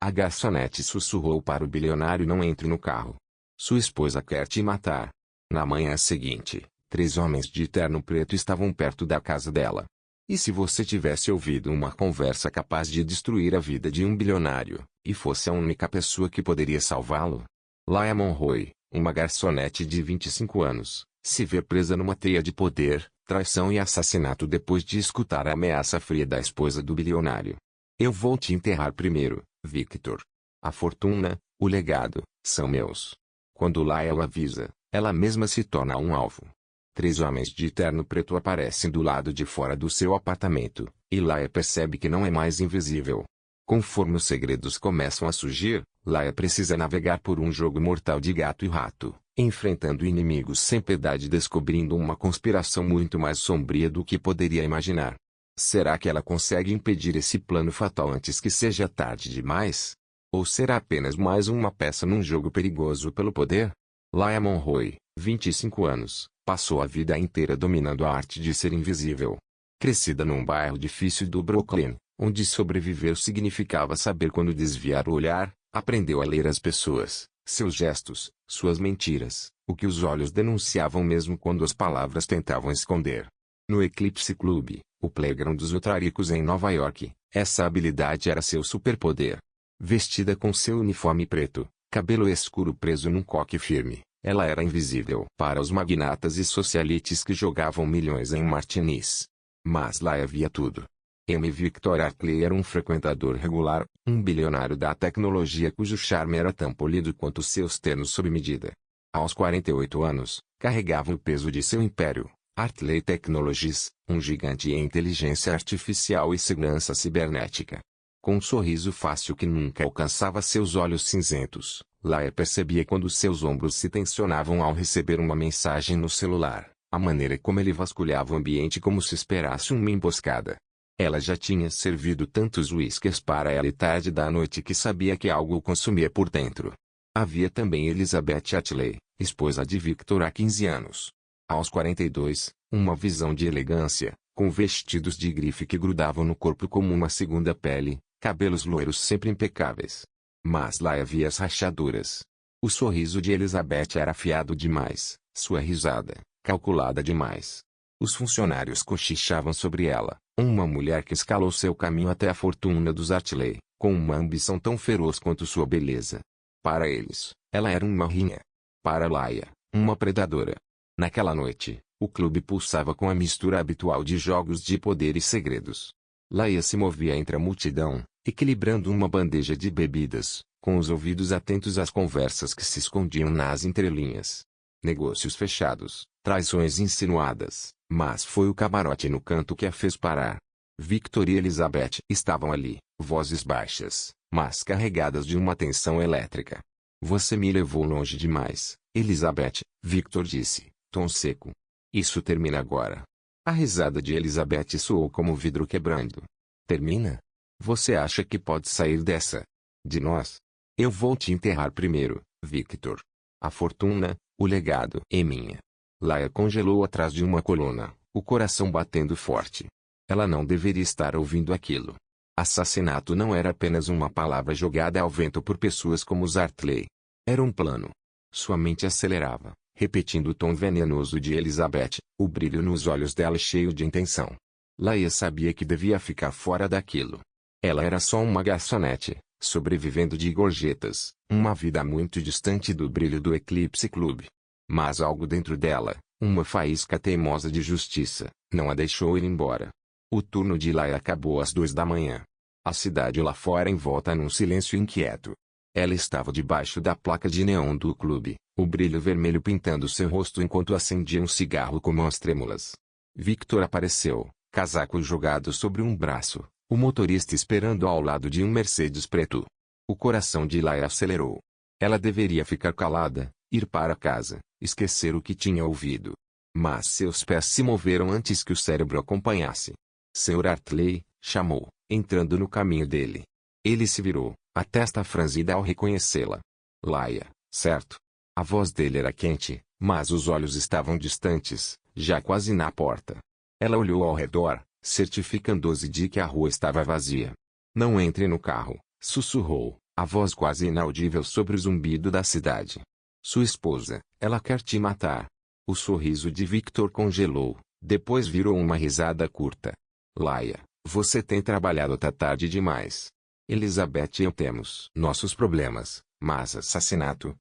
A garçonete sussurrou para o bilionário: não entre no carro. Sua esposa quer te matar. Na manhã seguinte, 3 homens de terno preto estavam perto da casa dela. E se você tivesse ouvido uma conversa capaz de destruir a vida de um bilionário, e fosse a única pessoa que poderia salvá-lo? Laia Monroe, uma garçonete de 25 anos, se vê presa numa teia de poder, traição e assassinato depois de escutar a ameaça fria da esposa do bilionário. Eu vou te enterrar primeiro, Victor. A fortuna, o legado, são meus. Quando Laia o avisa, ela mesma se torna um alvo. 3 homens de terno preto aparecem do lado de fora do seu apartamento, e Laia percebe que não é mais invisível. Conforme os segredos começam a surgir, Laia precisa navegar por um jogo mortal de gato e rato, enfrentando inimigos sem piedade e descobrindo uma conspiração muito mais sombria do que poderia imaginar. Será que ela consegue impedir esse plano fatal antes que seja tarde demais? Ou será apenas mais uma peça num jogo perigoso pelo poder? Laia Monroe, 25 anos, passou a vida inteira dominando a arte de ser invisível. Crescida num bairro difícil do Brooklyn, onde sobreviver significava saber quando desviar o olhar, aprendeu a ler as pessoas, seus gestos, suas mentiras, o que os olhos denunciavam mesmo quando as palavras tentavam esconder. No Eclipse Club, o playground dos ultraricos em Nova York, essa habilidade era seu superpoder. Vestida com seu uniforme preto, cabelo escuro preso num coque firme, ela era invisível para os magnatas e socialites que jogavam milhões em martinis. Mas Laia via tudo. M. Victor Hartley era um frequentador regular, um bilionário da tecnologia cujo charme era tão polido quanto seus ternos sob medida. Aos 48 anos, carregava o peso de seu império, Hartley Technologies, um gigante em inteligência artificial e segurança cibernética. Com um sorriso fácil que nunca alcançava seus olhos cinzentos, Laia percebia quando seus ombros se tensionavam ao receber uma mensagem no celular, a maneira como ele vasculhava o ambiente como se esperasse uma emboscada. Ela já tinha servido tantos uísques para ela e tarde da noite que sabia que algo o consumia por dentro. Havia também Elizabeth Hartley, esposa de Victor há 15 anos. Aos 42, uma visão de elegância, com vestidos de grife que grudavam no corpo como uma segunda pele, cabelos loiros sempre impecáveis. Mas lá havia as rachaduras. O sorriso de Elizabeth era afiado demais, sua risada, calculada demais. Os funcionários cochichavam sobre ela, uma mulher que escalou seu caminho até a fortuna dos Hartley, com uma ambição tão feroz quanto sua beleza. Para eles, ela era uma rainha. Para Laia, uma predadora. Naquela noite, o clube pulsava com a mistura habitual de jogos de poder e segredos. Laia se movia entre a multidão, equilibrando uma bandeja de bebidas, com os ouvidos atentos às conversas que se escondiam nas entrelinhas. Negócios fechados, traições insinuadas, mas foi o camarote no canto que a fez parar. Victor e Elizabeth estavam ali, vozes baixas, mas carregadas de uma tensão elétrica. Você me levou longe demais, Elizabeth, Victor disse, tom seco. Isso termina agora. A risada de Elizabeth soou como vidro quebrando. Termina? Você acha que pode sair dessa? De nós? Eu vou te enterrar primeiro, Victor. A fortuna, o legado é minha. Laia congelou atrás de uma coluna, o coração batendo forte. Ela não deveria estar ouvindo aquilo. Assassinato não era apenas uma palavra jogada ao vento por pessoas como os Hartley. Era um plano. Sua mente acelerava, repetindo o tom venenoso de Elizabeth, o brilho nos olhos dela cheio de intenção. Laia sabia que devia ficar fora daquilo. Ela era só uma garçonete, sobrevivendo de gorjetas, uma vida muito distante do brilho do Eclipse Club. Mas algo dentro dela, uma faísca teimosa de justiça, não a deixou ir embora. O turno de Laia acabou às 2 da manhã. A cidade lá fora envolta num silêncio inquieto. Ela estava debaixo da placa de neon do clube, o brilho vermelho pintando seu rosto enquanto acendia um cigarro com mãos trêmulas. Victor apareceu, casaco jogado sobre um braço, o motorista esperando ao lado de um Mercedes preto. O coração de Laia acelerou. Ela deveria ficar calada, ir para casa, esquecer o que tinha ouvido. Mas seus pés se moveram antes que o cérebro acompanhasse. Sr. Hartley, chamou, entrando no caminho dele. Ele se virou, a testa franzida ao reconhecê-la. Laia, certo? A voz dele era quente, mas os olhos estavam distantes, já quase na porta. Ela olhou ao redor, certificando-se de que a rua estava vazia. Não entre no carro, sussurrou, A voz quase inaudível sobre o zumbido da cidade. Sua esposa, ela quer te matar. O sorriso de Victor congelou, depois virou uma risada curta. Laia, você tem trabalhado até tarde demais. Elizabeth e eu temos nossos problemas, mas assassinato?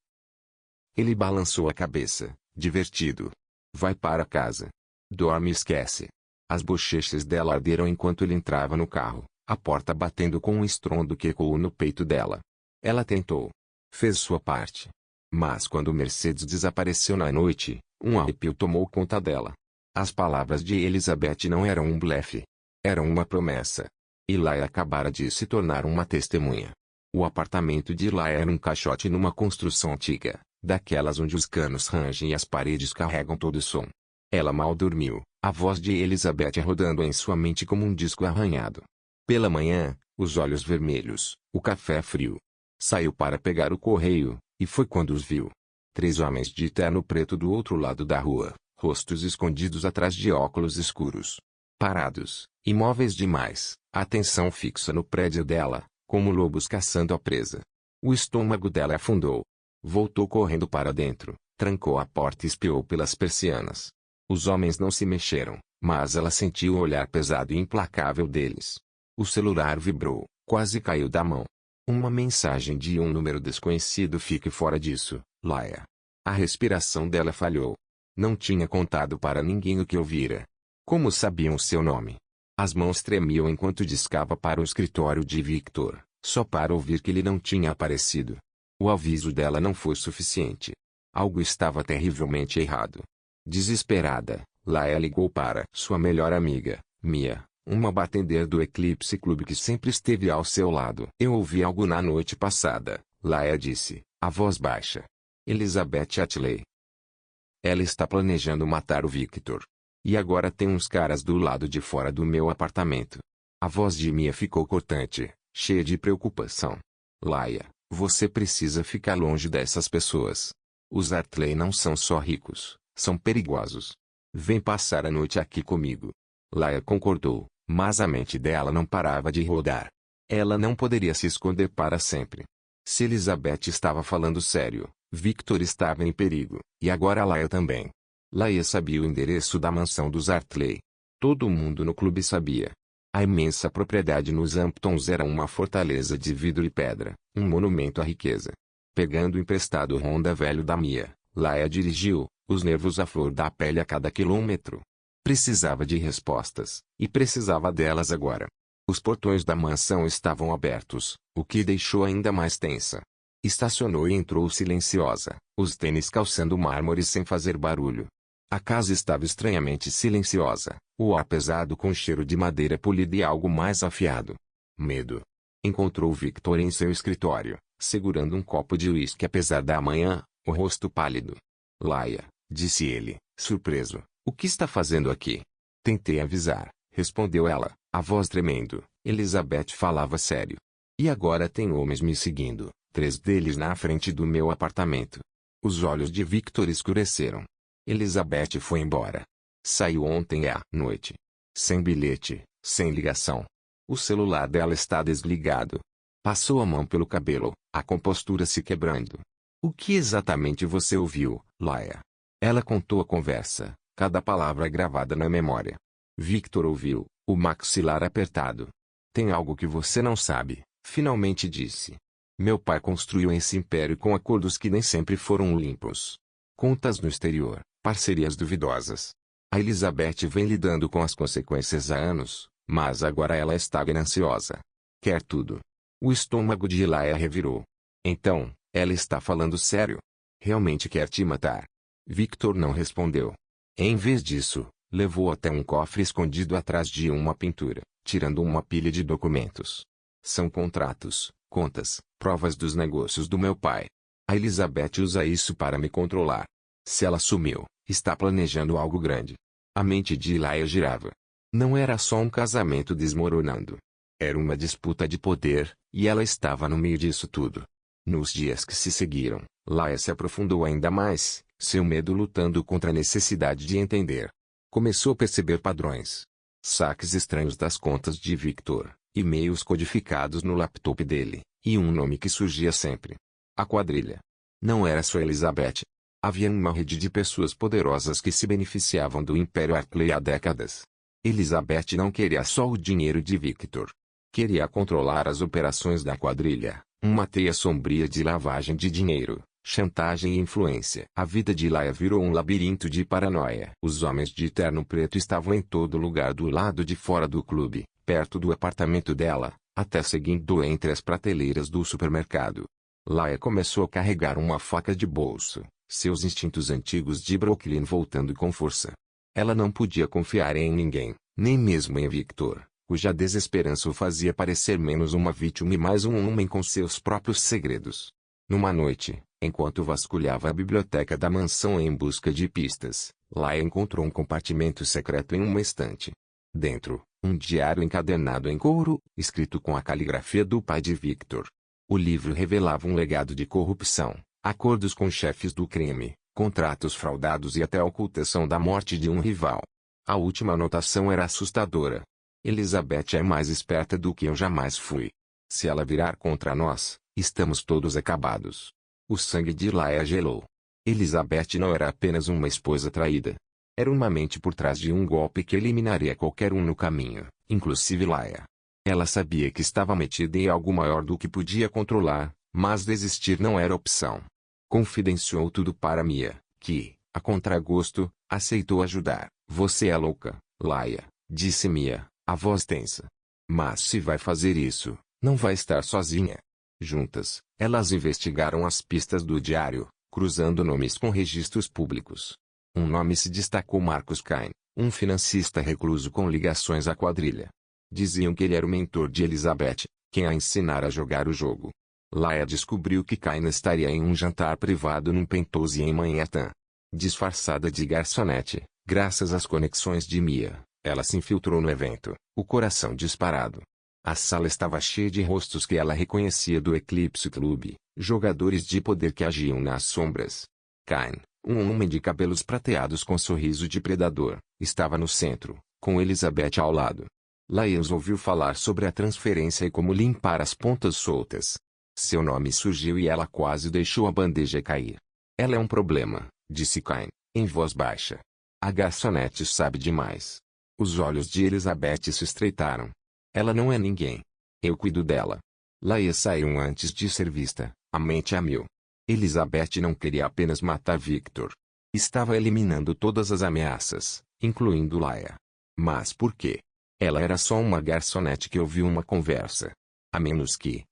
Ele balançou a cabeça, divertido. Vai para casa. Dorme e esquece. As bochechas dela arderam enquanto ele entrava no carro, a porta batendo com um estrondo que ecoou no peito dela. Ela tentou. Fez sua parte. Mas quando Mercedes desapareceu na noite, um arrepio tomou conta dela. As palavras de Elizabeth não eram um blefe. Eram uma promessa. E Laia acabara de se tornar uma testemunha. O apartamento de Laia era um caixote numa construção antiga, daquelas onde os canos rangem e as paredes carregam todo o som. Ela mal dormiu, a voz de Elizabeth rodando em sua mente como um disco arranhado. Pela manhã, os olhos vermelhos, o café frio. Saiu para pegar o correio, e foi quando os viu. 3 homens de terno preto do outro lado da rua, rostos escondidos atrás de óculos escuros. Parados, imóveis demais, atenção fixa no prédio dela, como lobos caçando a presa. O estômago dela afundou. Voltou correndo para dentro, trancou a porta e espiou pelas persianas. Os homens não se mexeram, mas ela sentiu o olhar pesado e implacável deles. O celular vibrou, quase caiu da mão. Uma mensagem de um número desconhecido. Fique fora disso, Laia. A respiração dela falhou. Não tinha contado para ninguém o que ouvira. Como sabiam seu nome? As mãos tremiam enquanto discava para o escritório de Victor, só para ouvir que ele não tinha aparecido. O aviso dela não foi suficiente. Algo estava terrivelmente errado. Desesperada, Laia ligou para sua melhor amiga, Mia, uma bartender do Eclipse Club que sempre esteve ao seu lado. Eu ouvi algo na noite passada, Laia disse, a voz baixa. Elizabeth Atley. Ela está planejando matar o Victor. E agora tem uns caras do lado de fora do meu apartamento. A voz de Mia ficou cortante, cheia de preocupação. Laia, você precisa ficar longe dessas pessoas. Os Atley não são só ricos, são perigosos. Vem passar a noite aqui comigo. Laia concordou, mas a mente dela não parava de rodar. Ela não poderia se esconder para sempre. Se Elizabeth estava falando sério, Victor estava em perigo, e agora Laia também. Laia sabia o endereço da mansão dos Atley. Todo mundo no clube sabia. A imensa propriedade nos Hamptons era uma fortaleza de vidro e pedra, um monumento à riqueza. Pegando emprestado o Honda velho da Mia, Laia dirigiu, os nervos à flor da pele a cada quilômetro. Precisava de respostas, e precisava delas agora. Os portões da mansão estavam abertos, o que deixou ainda mais tensa. Estacionou e entrou silenciosa, os tênis calçando mármore sem fazer barulho. A casa estava estranhamente silenciosa, o ar pesado com cheiro de madeira polida e algo mais afiado. Medo. Encontrou Victor em seu escritório, segurando um copo de uísque apesar da manhã, o rosto pálido. Laia, disse ele, surpreso, o que está fazendo aqui? Tentei avisar, respondeu ela, a voz tremendo. Elizabeth falava sério. E agora tem homens me seguindo, 3 deles na frente do meu apartamento. Os olhos de Victor escureceram. Elizabeth foi embora. Saiu ontem à noite. Sem bilhete, sem ligação. O celular dela está desligado. Passou a mão pelo cabelo, a compostura se quebrando. O que exatamente você ouviu, Laia? Ela contou a conversa, cada palavra gravada na memória. Victor ouviu, o maxilar apertado. Tem algo que você não sabe, finalmente disse. Meu pai construiu esse império com acordos que nem sempre foram limpos. Contas no exterior, parcerias duvidosas. A Elizabeth vem lidando com as consequências há anos, mas agora ela está gananciosa. Quer tudo. O estômago de Laia revirou. Então, ela está falando sério? Realmente quer te matar? Victor não respondeu. Em vez disso, levou até um cofre escondido atrás de uma pintura, tirando uma pilha de documentos. São contratos, contas, provas dos negócios do meu pai. A Elizabeth usa isso para me controlar. Se ela sumiu, está planejando algo grande. A mente de Laia girava. Não era só um casamento desmoronando. Era uma disputa de poder, e ela estava no meio disso tudo. Nos dias que se seguiram, Laia se aprofundou ainda mais, seu medo lutando contra a necessidade de entender. Começou a perceber padrões. Saques estranhos das contas de Victor, e-mails codificados no laptop dele, E um nome que surgia sempre. A quadrilha. Não era só Elizabeth. Havia uma rede de pessoas poderosas que se beneficiavam do Império Arklay há décadas. Elizabeth não queria só o dinheiro de Victor. Queria controlar as operações da quadrilha, uma teia sombria de lavagem de dinheiro, chantagem e influência. A vida de Laia virou um labirinto de paranoia. Os homens de terno preto estavam em todo lugar do lado de fora do clube, perto do apartamento dela, até seguindo entre as prateleiras do supermercado. Laia começou a carregar uma faca de bolso, seus instintos antigos de Brooklyn voltando com força. Ela não podia confiar em ninguém, nem mesmo em Victor, cuja desesperança o fazia parecer menos uma vítima e mais um homem com seus próprios segredos. Numa noite, enquanto vasculhava a biblioteca da mansão em busca de pistas, Laia encontrou um compartimento secreto em uma estante. Dentro, um diário encadenado em couro, escrito com a caligrafia do pai de Victor. O livro revelava um legado de corrupção, acordos com chefes do crime, contratos fraudados e até a ocultação da morte de um rival. A última anotação era assustadora. Elizabeth é mais esperta do que eu jamais fui. Se ela virar contra nós, estamos todos acabados. O sangue de Laia gelou. Elizabeth não era apenas uma esposa traída. Era uma mente por trás de um golpe que eliminaria qualquer um no caminho, inclusive Laia. Ela sabia que estava metida em algo maior do que podia controlar, mas desistir não era opção. Confidenciou tudo para Mia, que, a contragosto, aceitou ajudar. Você é louca, Laia, disse Mia, a voz tensa. Mas se vai fazer isso, não vai estar sozinha. Juntas, elas investigaram as pistas do diário, cruzando nomes com registros públicos. Um nome se destacou: Marcus Kane, um financista recluso com ligações à quadrilha. Diziam que ele era o mentor de Elizabeth, quem a ensinara a jogar o jogo. Laia descobriu que Kane estaria em um jantar privado num penthouse em Manhattan. Disfarçada de garçonete, graças às conexões de Mia, ela se infiltrou no evento, o coração disparado. A sala estava cheia de rostos que ela reconhecia do Eclipse Club, jogadores de poder que agiam nas sombras. Kane, um homem de cabelos prateados com sorriso de predador, estava no centro, com Elizabeth ao lado. Laia ouviu falar sobre a transferência e como limpar as pontas soltas. Seu nome surgiu e ela quase deixou a bandeja cair. Ela é um problema, disse Kane, em voz baixa. A garçonete sabe demais. Os olhos de Elizabeth se estreitaram. Ela não é ninguém. Eu cuido dela. Laia saiu antes de ser vista, a mente a mil. Elizabeth não queria apenas matar Victor. Estava eliminando todas as ameaças, incluindo Laia. Mas por quê? Ela era só uma garçonete que ouviu uma conversa. A menos que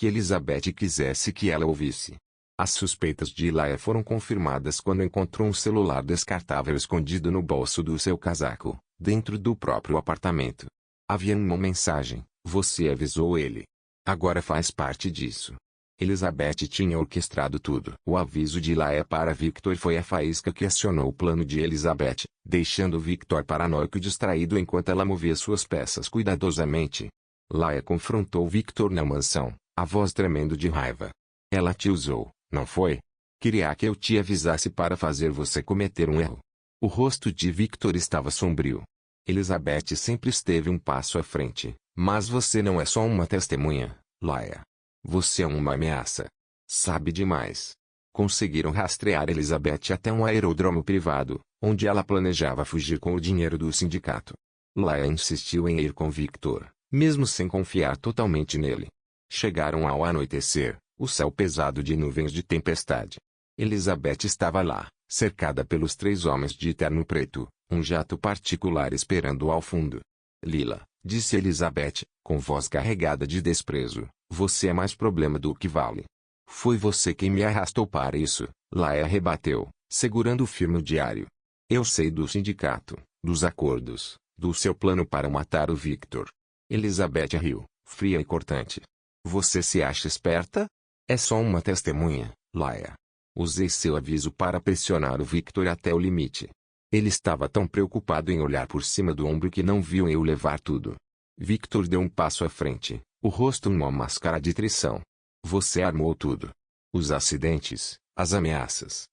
Elizabeth quisesse que ela ouvisse. As suspeitas de Laia foram confirmadas quando encontrou um celular descartável escondido no bolso do seu casaco, dentro do próprio apartamento. Havia uma mensagem: você avisou ele. Agora faz parte disso. Elizabeth tinha orquestrado tudo. O aviso de Laia para Victor foi a faísca que acionou o plano de Elizabeth, deixando Victor paranoico e distraído enquanto ela movia suas peças cuidadosamente. Laia confrontou Victor na mansão, a voz tremendo de raiva. Ela te usou, não foi? Queria que eu te avisasse para fazer você cometer um erro. O rosto de Victor estava sombrio. Elizabeth sempre esteve um passo à frente, mas você não é só uma testemunha, Laia. Você é uma ameaça. Sabe demais. Conseguiram rastrear Elizabeth até um aeródromo privado, onde ela planejava fugir com o dinheiro do sindicato. Laia insistiu em ir com Victor, mesmo sem confiar totalmente nele. Chegaram ao anoitecer, o céu pesado de nuvens de tempestade. Elizabeth estava lá, cercada pelos 3 homens de terno preto, um jato particular esperando ao fundo. Lila, disse Elizabeth, com voz carregada de desprezo, você é mais problema do que vale. Foi você quem me arrastou para isso, Laia rebateu, segurando firme o diário. Eu sei do sindicato, dos acordos, do seu plano para matar o Victor. Elizabeth riu, fria e cortante. Você se acha esperta? É só uma testemunha, Laia. Usei seu aviso para pressionar o Victor até o limite. Ele estava tão preocupado em olhar por cima do ombro que não viu eu levar tudo. Victor deu um passo à frente, o rosto numa máscara de traição. Você armou tudo. Os acidentes, as ameaças.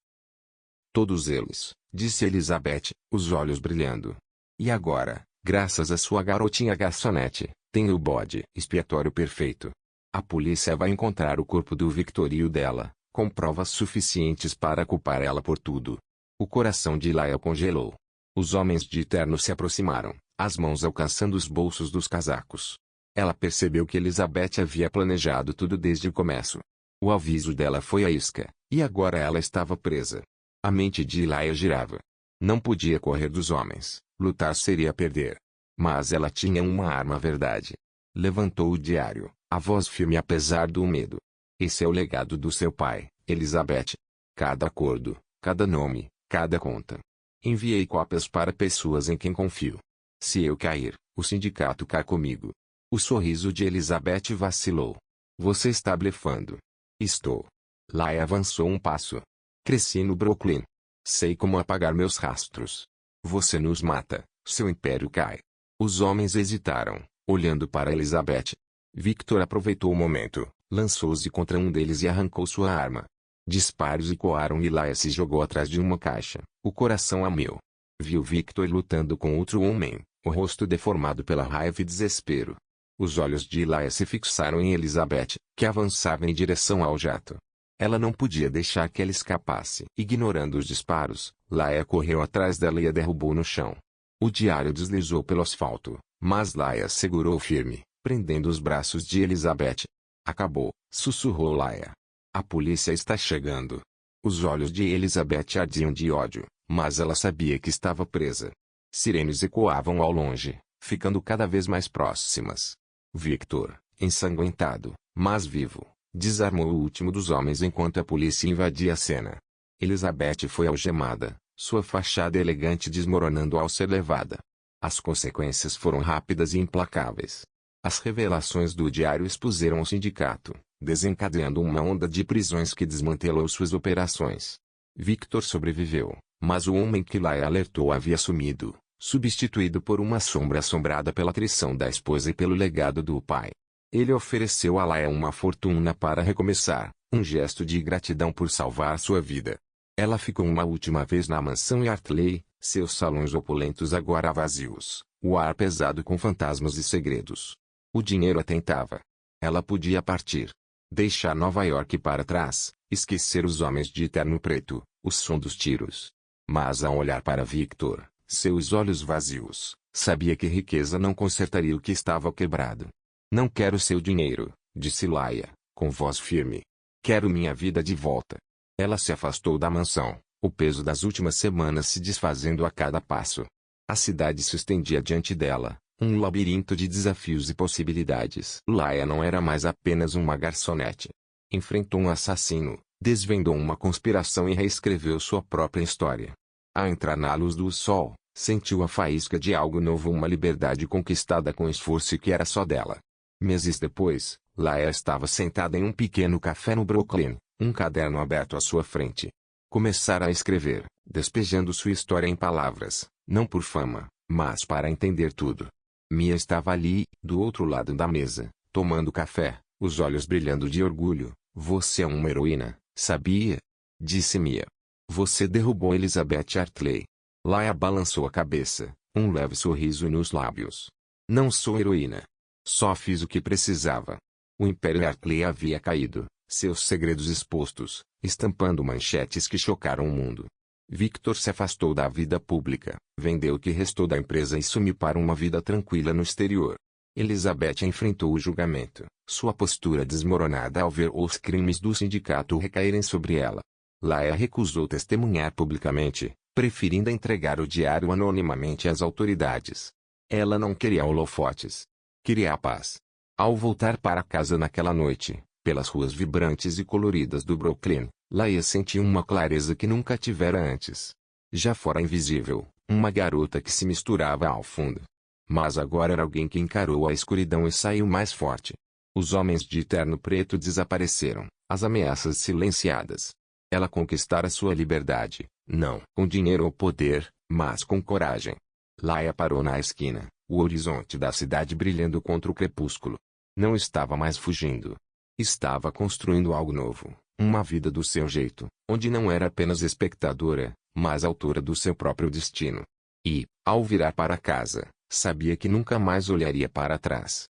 Todos eles, disse Elizabeth, os olhos brilhando. E agora, graças à sua garotinha garçonete, tem o bode expiatório perfeito. A polícia vai encontrar o corpo do Victor e o dela, com provas suficientes para culpar ela por tudo. O coração de Laia congelou. Os homens de terno se aproximaram, as mãos alcançando os bolsos dos casacos. Ela percebeu que Elizabeth havia planejado tudo desde o começo. O aviso dela foi a isca, e agora ela estava presa. A mente de Laia girava. Não podia correr dos homens, lutar seria perder. Mas ela tinha uma arma, a verdade. Levantou o diário, a voz firme apesar do medo. Esse é o legado do seu pai, Elizabeth. Cada acordo, cada nome, cada conta. Enviei cópias para pessoas em quem confio. Se eu cair, o sindicato cai comigo. O sorriso de Elizabeth vacilou. Você está blefando. Estou. Laia avançou um passo. Cresci no Brooklyn. Sei como apagar meus rastros. Você nos mata, seu império cai. Os homens hesitaram, olhando para Elizabeth. Victor aproveitou o momento, lançou-se contra um deles e arrancou sua arma. Disparos ecoaram e Laia se jogou atrás de uma caixa, o coração a mil. Viu Victor lutando com outro homem, o rosto deformado pela raiva e desespero. Os olhos de Laia se fixaram em Elizabeth, que avançava em direção ao jato. Ela não podia deixar que ela escapasse. Ignorando os disparos, Laia correu atrás dela e a derrubou no chão. O diário deslizou pelo asfalto, mas Laia segurou firme, prendendo os braços de Elizabeth. Acabou, sussurrou Laia. A polícia está chegando. Os olhos de Elizabeth ardiam de ódio, mas ela sabia que estava presa. Sirenes ecoavam ao longe, ficando cada vez mais próximas. Victor, ensanguentado, mas vivo, desarmou o último dos homens enquanto a polícia invadia a cena. Elizabeth foi algemada, sua fachada elegante desmoronando ao ser levada. As consequências foram rápidas e implacáveis. As revelações do diário expuseram o sindicato, desencadeando uma onda de prisões que desmantelou suas operações. Victor sobreviveu, mas o homem que Laia alertou havia sumido, substituído por uma sombra assombrada pela traição da esposa e pelo legado do pai. Ele ofereceu a Laia uma fortuna para recomeçar, um gesto de gratidão por salvar sua vida. Ela ficou uma última vez na mansão Yardley, seus salões opulentos agora vazios, o ar pesado com fantasmas e segredos. O dinheiro a tentava. Ela podia partir. Deixar Nova York para trás, esquecer os homens de terno preto, o som dos tiros. Mas ao olhar para Victor, seus olhos vazios, sabia que riqueza não consertaria o que estava quebrado. Não quero seu dinheiro, disse Laia, com voz firme. Quero minha vida de volta. Ela se afastou da mansão, o peso das últimas semanas se desfazendo a cada passo. A cidade se estendia diante dela, um labirinto de desafios e possibilidades. Laia não era mais apenas uma garçonete. Enfrentou um assassino, desvendou uma conspiração e reescreveu sua própria história. Ao entrar na luz do sol, sentiu a faísca de algo novo, uma liberdade conquistada com esforço e que era só dela. Meses depois, Laia estava sentada em um pequeno café no Brooklyn, um caderno aberto à sua frente. Começara a escrever, despejando sua história em palavras, não por fama, mas para entender tudo. Mia estava ali, do outro lado da mesa, tomando café, os olhos brilhando de orgulho. Você é uma heroína, sabia? Disse Mia. Você derrubou Elizabeth Yardley. Laia balançou a cabeça, um leve sorriso nos lábios. Não sou heroína. Só fiz o que precisava. O Império Yardley havia caído, seus segredos expostos, estampando manchetes que chocaram o mundo. Victor se afastou da vida pública, vendeu o que restou da empresa e sumiu para uma vida tranquila no exterior. Elizabeth enfrentou o julgamento, sua postura desmoronada ao ver os crimes do sindicato recaírem sobre ela. Laia recusou testemunhar publicamente, preferindo entregar o diário anonimamente às autoridades. Ela não queria holofotes. Queria a paz. Ao voltar para casa naquela noite, pelas ruas vibrantes e coloridas do Brooklyn, Laia sentiu uma clareza que nunca tivera antes. Já fora invisível, uma garota que se misturava ao fundo. Mas agora era alguém que encarou a escuridão e saiu mais forte. Os homens de terno preto desapareceram, as ameaças silenciadas. Ela conquistara sua liberdade, não com dinheiro ou poder, mas com coragem. Laia parou na esquina, o horizonte da cidade brilhando contra o crepúsculo. Não estava mais fugindo. Estava construindo algo novo, uma vida do seu jeito, onde não era apenas espectadora, mas autora do seu próprio destino. E, ao virar para casa, sabia que nunca mais olharia para trás.